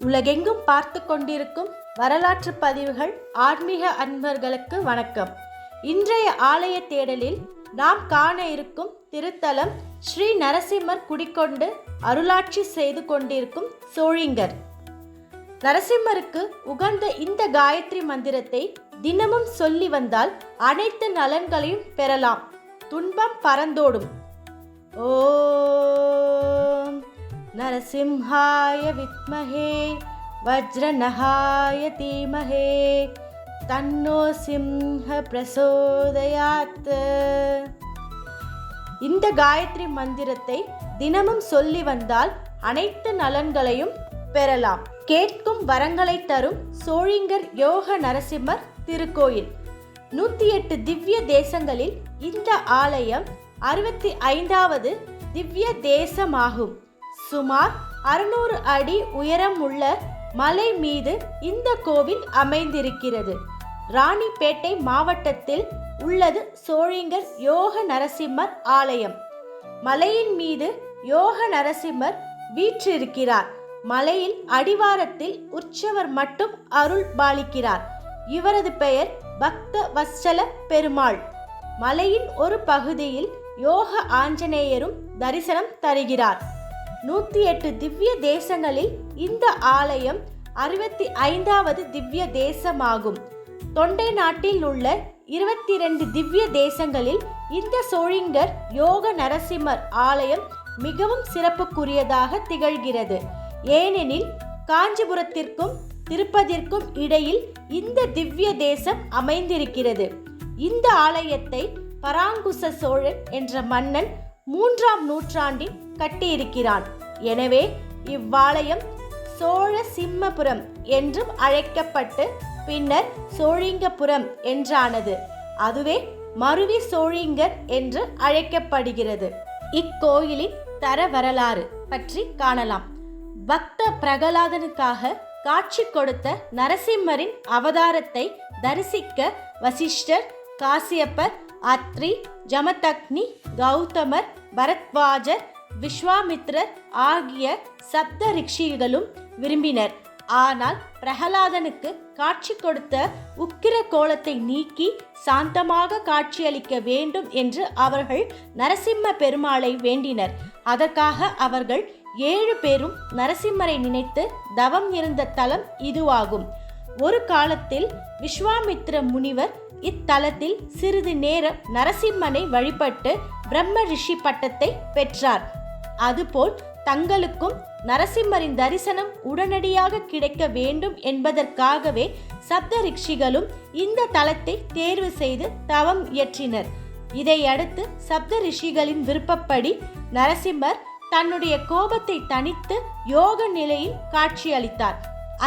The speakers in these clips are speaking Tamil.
உலகெங்கும் பார்த்து கொண்டிருக்கும் வரலாற்று பதிவுகள் ஆன்மீக அன்பர்களுக்கு வணக்கம். இன்றைய ஆலய தேடலில் நாம் காண இருக்கும் திருத்தலம் ஸ்ரீ நரசிம்மர் குடிக்கொண்டு அருளாட்சி செய்து கொண்டிருக்கும் சோழிங்கர். நரசிம்மருக்கு உகந்த இந்த காயத்ரி மந்திரத்தை தினமும் சொல்லி வந்தால் அனைத்து நலன்களையும் பெறலாம், துன்பம் பறந்தோடும். ஓம் நரசிம்ஹாய வித்மஹே வஜ்ரநஹாய தீமஹே தன்னோ சிம்ஹ பிரசோதயாத். இந்த காயத்ரி மந்திரத்தை தினமும் சொல்லி வந்தால் அனைத்து நலன்களையும் பெறலாம், கேட்கும் வரங்களை தரும் சோழிங்கர் யோக நரசிம்மர் திருக்கோயில். 108 திவ்ய தேசங்களில் இந்த ஆலயம் 65வது திவ்ய தேசமாகும். சுமார் 600 அடி உயரம் உள்ள மலை மீது இந்த கோவில் அமைந்திருக்கிறது. ராணிப்பேட்டை மாவட்டத்தில் உள்ளது சோழிங்கர் யோக நரசிம்மர் ஆலயம். மலையின் மீது யோக நரசிம்மர் வீற்றிருக்கிறார். மலையில் அடிவாரத்தில் உற்சவர் மட்டும் அருள் பாலிக்கிறார். இவரது பெயர் பக்த வத்சல பெருமாள். மலையின் ஒரு பகுதியில் யோக ஆஞ்சநேயரும் தரிசனம் தருகிறார். 108 திவ்ய தேசங்களில் இந்த ஆலயம் 65வது திவ்ய தேசமாகும். தொண்டை நாட்டில் உள்ள 22 திவ்ய தேசங்களில் இந்த சோழிங்கர் யோக நரசிம்மர் ஆலயம் மிகவும் சிறப்புக்குரியதாக திகழ்கிறது. ஏனெனில் காஞ்சிபுரத்திற்கும் திருப்பதிற்கும் இடையில் இந்த திவ்ய தேசம் அமைந்திருக்கிறது. இந்த ஆலயத்தை பராங்குச சோழன் என்ற மன்னன் 3ஆம் நூற்றாண்டில் கட்டியிருக்கிறான். எனவே இவ்வாலயம் சோழ சிம்மபுரம் என்றும் அழைக்கப்பட்டு பின்னர் சோழிங்கபுரம் என்றானது. அதுவே மருவி சோழிங்கர் என்று அழைக்கப்படுகிறது. இக்கோயிலின் தர வரலாறு பற்றி காணலாம். பக்த பிரகலாதனுக்காக காட்சி கொடுத்த நரசிம்மரின் அவதாரத்தை தரிசிக்க வசிஷ்டர், காசியப்பர், அத்ரி, ஜமதக்னி, கௌதமர், பரத்வாஜர், விஸ்வாமித்ரர் ஆகிய சப்த ரிஷிகளும் விரும்பினர். ஆனால் பிரகலாதனுக்கு காட்சி கொடுத்த உக்கிர கோலத்தை நீக்கி சாந்தமாக காட்சியளிக்க வேண்டும் என்று அவர்கள் நரசிம்ம பெருமாளை வேண்டினர். அதற்காக அவர்கள் 7 பேரும் நரசிம்மரை நினைத்து தவம் இருந்த தலம் இதுவாகும். ஒரு காலத்தில் விஸ்வாமித்ர முனிவர் இத்தலத்தில் சிறிது நேரம் நரசிம்மனை வழிபட்டு பிரம்ம ரிஷி பட்டத்தை பெற்றார். அதுபோல் தங்களுக்கும் நரசிம்மரின் தரிசனம் உடனடியாக கிடைக்க வேண்டும் என்பதற்காகவே சப்த ரிஷிகளும் இந்த தலத்தை தேர்வு செய்து தவம் இயற்றினர். இதையடுத்து சப்த ரிஷிகளின் விருப்பப்படி நரசிம்மர் தன்னுடைய கோபத்தை தணித்து யோக நிலையில் காட்சியளித்தார்.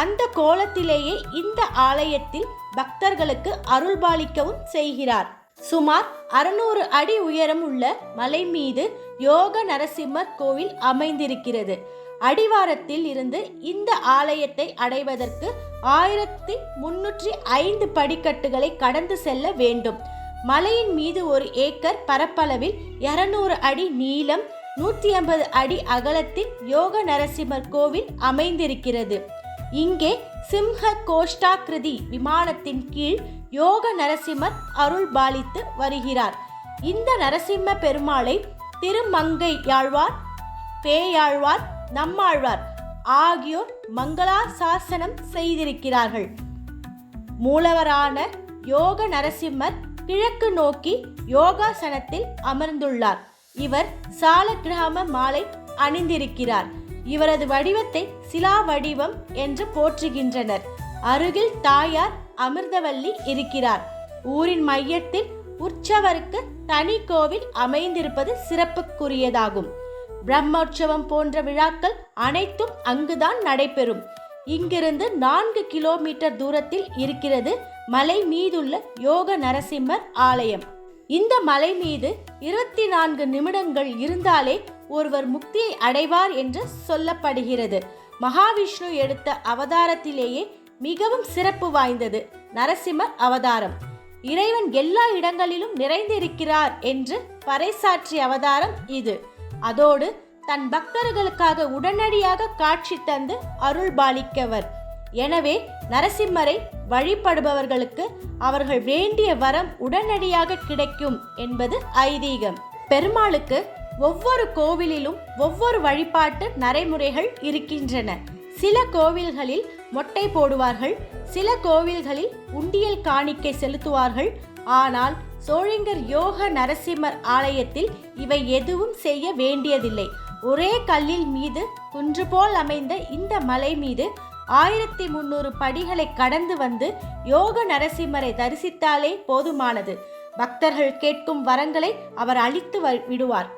அந்த கோலத்திலேயே இந்த ஆலயத்தில் பக்தர்களுக்கு அருள்பாலிக்கவும் செய்கிறார். சுமார் 600 அடி உயரம் உள்ள மலை மீது யோக நரசிம்மர் கோவில் அமைந்திருக்கிறது. அடிவாரத்தில் இருந்து இந்த ஆலயத்தை அடைவதற்கு 1305 படிக்கட்டுகளை கடந்து செல்ல வேண்டும். மலையின் மீது 1 ஏக்கர் பரப்பளவில் 200 அடி நீளம் 150 அடி அகலத்தில் யோக நரசிம்மர் கோவில் அமைந்திருக்கிறது. இங்கே சிம்ஹ கோஷ்டாகிருதி விமானத்தின் கீழ் யோக நரசிம்மர் அருள் பாலித்து வருகிறார். இந்த நரசிம்ம பெருமாளை திருமங்கையாழ்வார், பேயாழ்வார், நம்மாழ்வார் ஆகியோர் மங்களாசாசனம் செய்திருக்கிறார்கள். மூலவரான யோக நரசிம்மர் கிழக்கு நோக்கி யோகாசனத்தில் அமர்ந்துள்ளார். இவர் சாலக்கிராம மாலை அணிந்திருக்கிறார். இவரது வடிவத்தை சிலா வடிவம் என்று போற்றுகின்றனர். அருகில் தாயார் அமிர்தவல்லி இருக்கிறார். ஊரின் மையத்தில் உற்சவருக்கு தனி கோவில் அமைந்திருப்பது சிறப்புக்குரியதாகும். பிரம்மோற்சவம் போன்ற விழாக்கள் அனைத்தும் அங்குதான் நடைபெறும். இங்கிருந்து 4 கிலோமீட்டர் தூரத்தில் இருக்கிறது மலை மீதுள்ள யோக நரசிம்மர் ஆலயம். இந்த மலை மீது 24 நிமிடங்கள் இருந்தாலே ஒருவர் முக்தியை அடைவார் என்று சொல்லப்படுகிறது. மகாவிஷ்ணு எடுத்த அவதாரத்திலேயே மிகவும் சிறப்பு வாய்ந்தது நரசிம்மர் அவதாரம். இறைவன் எல்லா இடங்களிலும் நிறைந்திருக்கிறார் என்று பறைசாற்றிய அவதாரம் இது. அதோடு தன் பக்தர்களுக்காக உடனடியாக காட்சி தந்து அருள்பாலிக்கவர். எனவே நரசிம்மரை வழிபடுபவர்களுக்கு அவர்கள் வேண்டிய வரம் உடனடியாக கிடைக்கும் என்பது ஐதீகம். பெருமாளுக்கு ஒவ்வொரு கோவிலிலும் ஒவ்வொரு வழிபாட்டு நடைமுறைகள் இருக்கின்றன. சில கோவில்களில் மொட்டை போடுவார்கள், சில கோவில்களில் உண்டியல் காணிக்கை செலுத்துவார்கள். ஆனால் சோழிங்கர் யோக நரசிம்மர் ஆலயத்தில் இவை எதுவும் செய்ய வேண்டியதில்லை. ஒரே கல்லில் மீது குன்று போல் அமைந்த இந்த மலை மீது 1300 படிகளை கடந்து வந்து யோக நரசிம்மரை தரிசித்தாலே போதுமானது. பக்தர்கள் கேட்கும் வரங்களை அவர் அளித்து விடுவார்.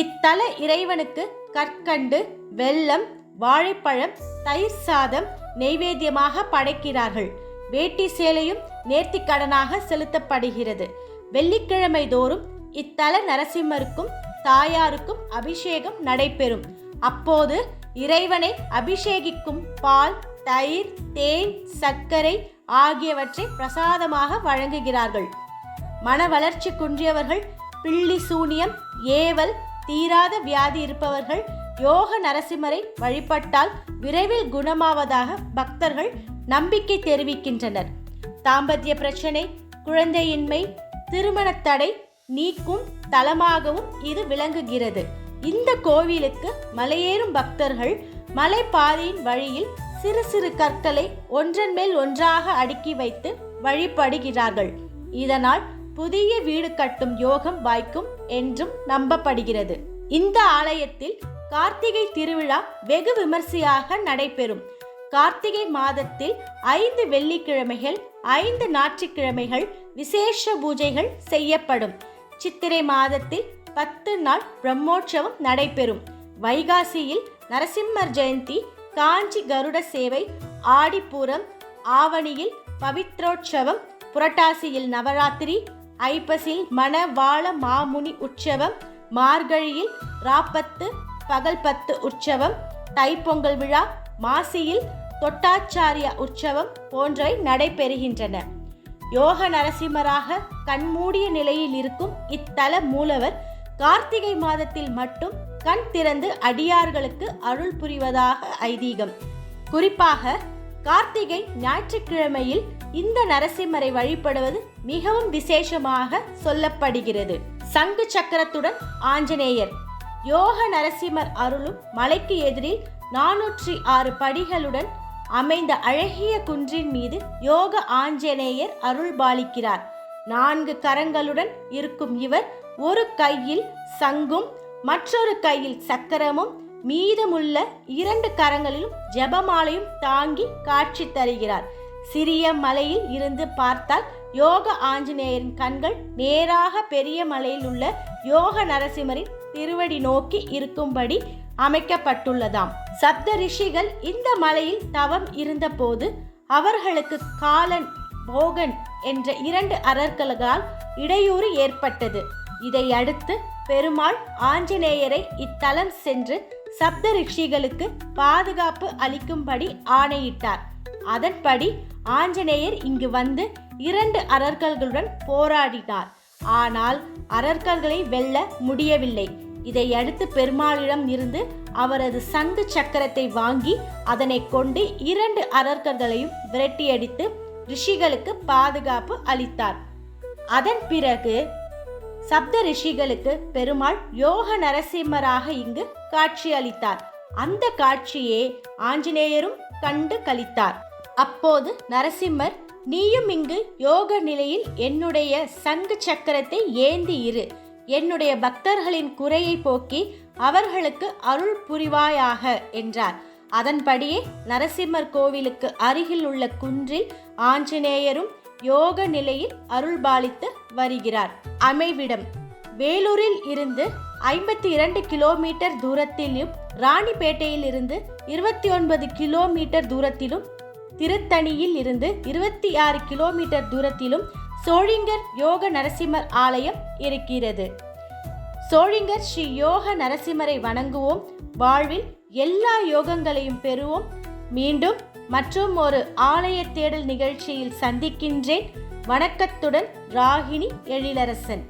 இத்தல இறைவனுக்கு கற்கண்டு, வெல்லம், வாழைப்பழம், தயிர் சாதம் நெய்வேத்தியமாக படைக்கிறார்கள். வேட்டி சேலையும் நேர்த்திக்கடனாக செலுத்தப்படுகிறது. வெள்ளிக்கிழமை தோறும் இத்தல நரசிம்மருக்கும் தாயாருக்கும் அபிஷேகம் நடைபெறும். அப்போது இறைவனை அபிஷேகிக்கும் பால், தயிர், தேன், சர்க்கரை ஆகியவற்றை பிரசாதமாக வழங்குகிறார்கள். மன வளர்ச்சி குன்றியவர்கள், பில்லி சூனியம், ஏவல், தீராத வியாதி இருப்பவர்கள் யோக நரசிம்மரை வழிபட்டால் விரைவில் குணமாவதாக பக்தர்கள் நம்பிக்கை தெரிவிக்கின்றனர். தாம்பத்திய பிரச்சனை, குழந்தையின்மை, திருமணத்தடை நீக்கும் தலமாகவும் இது விளங்குகிறது. இந்த கோவிலுக்கு மலையேறும் பக்தர்கள் மலைப்பாதையின் வழியில் சிறு சிறு கற்களை ஒன்றன் மேல் ஒன்றாக அடுக்கி வைத்து வழிபடுகிறார்கள். இதனால் புதிய வீடு கட்டும் யோகம் வாய்க்கும் என்றும் நம்பப்படுகிறது. இந்த ஆலயத்தில் கார்த்திகை திருவிழா வெகு விமர்சையாக நடைபெறும். கார்த்திகை மாதத்தில் 5 வெள்ளிக்கிழமைகள், 5 ஞாயிற்றுக்கிழமைகள் விசேஷ பூஜைகள் செய்யப்படும். சித்திரை மாதத்தில் 10 நாள் பிரம்மோற்சவம் நடைபெறும். வைகாசியில் நரசிம்மர் ஜெயந்தி, காஞ்சி கருட சேவை, ஆடிப்பூரம், ஆவணியில் பவித்ரோற்சவம், புரட்டாசியில் நவராத்திரி, ஐப்பசியில் மண வாழ மாமுனி உற்சவம், மார்கழியில் ராப்பத்து பகல் 10 உற்சவம், தைப்பொங்கல் விழா, மாசியில் தொட்டாச்சாரிய உற்சவம் போன்றவை நடைபெறுகின்றன. யோக நரசிம்மராக கண்மூடிய நிலையில் இருக்கும் இத்தல மூலவர் கார்த்திகை மாதத்தில் மட்டும் கண் திறந்து அடியார்களுக்கு அருள் புரிவதாக ஐதீகம். குறிப்பாக கார்த்திகை ஞாயிற்றுக்கிழமையில் இந்த நரசிம்மரை வழிபடுவது மிகவும் விசேஷமாக சொல்லப்படுகிறது. சங்கு சக்கரத்துடன் ஆஞ்சநேயர். யோக நரசிம்மர் அருளும் மலைக்கு எதிரில் 406 படிகளுடன் அமைந்த அழகிய குன்றின் மீது யோக ஆஞ்சநேயர் அருள்பாலிக்கிறார். 4 கரங்களுடன் இருக்கும் இவர் ஒரு கையில் சங்கும் மற்றொரு கையில் சக்கரமும் மீதமுள்ள 2 கரங்களிலும் ஜெபமாலையும் தாங்கி காட்சி தருகிறார். சிறிய மலையில் இருந்து பார்த்தால் யோக ஆஞ்சநேயரின் கண்கள் நேராக பெரிய மலையில் உள்ள யோக நரசிம்மரின் திருவடி நோக்கி இருக்கும்படி அமைக்கப்பட்டுள்ளதாம். சப்த ரிஷிகள் இந்த மலையில் தவம் இருந்தபோது அவர்களுக்கு காலன், போகன் என்ற 2 அரக்கர்களால் இடையூறு ஏற்பட்டது. இதை அடுத்து பெருமாள் ஆஞ்சநேயரை இத்தலம் சென்று சப்த ரிஷிகளுக்கு பாதுகாப்பு அளிக்கும்படி ஆணையிட்டார். அதன்படி ஆஞ்சநேயர் இங்கு வந்து 2 அரக்கர்களுடன் போராடினார். ஆனால் அரக்கர்களை வெல்ல முடியவில்லை. இதை அடுத்து பெருமாளிடம் இருந்து அவரது சங்கு சக்கரத்தை வாங்கி அதனை கொண்டு 2 அரக்கர்களையும் விரட்டியடித்து ரிஷிகளுக்கு பாதுகாப்பு அளித்தார். அதன் பிறகு சப்த ரிஷிகளுக்கு பெருமாள் யோக நரசிம்மராக இங்கு காட்சி அளித்தார். அந்த காட்சியே ஆஞ்சநேயரும் கண்டு களித்தார். அப்போது நரசிம்மர், நீயும் இங்கு யோக நிலையில் என்னுடைய சங்கு சக்கரத்தை ஏந்தி இரு, என்னுடைய பக்தர்களின் குறையை போக்கி அவர்களுக்கு அருள் புரிவாயாக என்றார். அதன்படியே நரசிம்மர் கோவிலுக்கு அருகில் உள்ள குன்றில் ஆஞ்சநேயரும் யோக நிலையில் அருள்பாலித்து வருகிறார். அமைவிடம். வேலூரில் இருந்து 52 கிலோமீட்டர் தூரத்திலும், ராணிப்பேட்டையில் இருந்து 29 கிலோமீட்டர் தூரத்திலும், திருத்தணியில் இருந்து 26 கிலோமீட்டர் தூரத்திலும் சோழிங்கர் யோக நரசிம்மர் ஆலயம் இருக்கிறது. சோழிங்கர் ஸ்ரீ யோக நரசிம்மரை வணங்குவோம், வாழ்வில் எல்லா யோகங்களையும் பெறுவோம். மீண்டும் மற்றும் ஒரு ஆலய தேடல் நிகழ்ச்சியில் சந்திக்கின்றேன். வணக்கத்துடன் ராகினி எழிலரசன்.